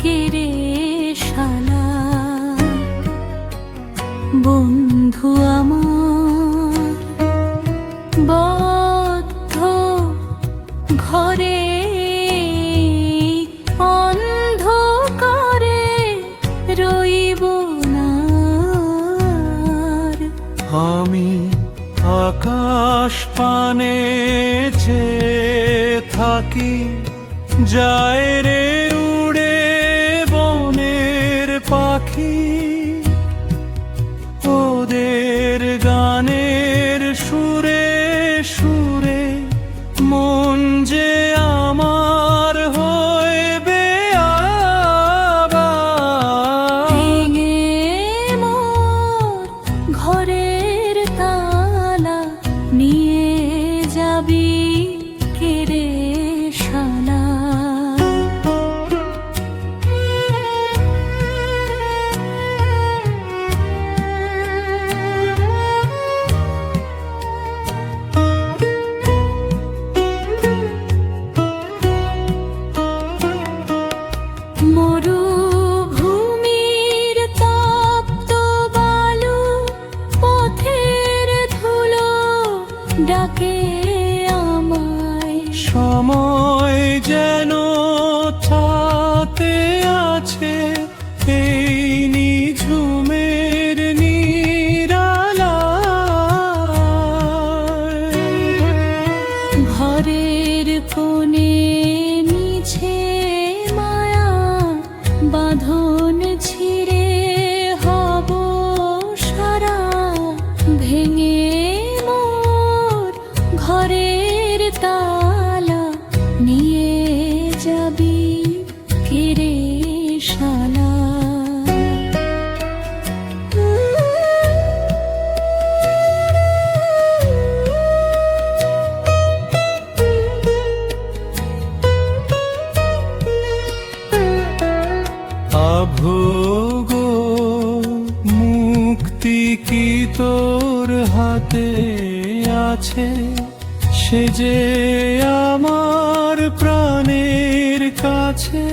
কেড়ে শালা বন্ধু আমার বদ্ধ ঘরে অন্ধকারে রইব না। আমি আকাশ পানে চেয়ে থাকি, যায় রে উড়ে বনের পাখি, ওদের গানের সুরে সুরে মন যে আমার হইবে আবার। ভেঙে মোর ঘরের তালা নিয়ে যাবি কেড়ে শালা। মরুভূমির তপ্ত বালু পথের ধুলো ডাকে আমায়। সময় যেন ছাতে আছে এই নিঝুমের নিরালায়। ঘরের কোণে মিছে মায়া বাঁধন ছিঁড়ে হব সারা। ভেঙে মোর ঘরের তালা নিয়ে যাবি কেড়ে শালা। আভোগ মুক্তি কি তোর হাতে আছে, সে যে আমার প্রাণের কাছে।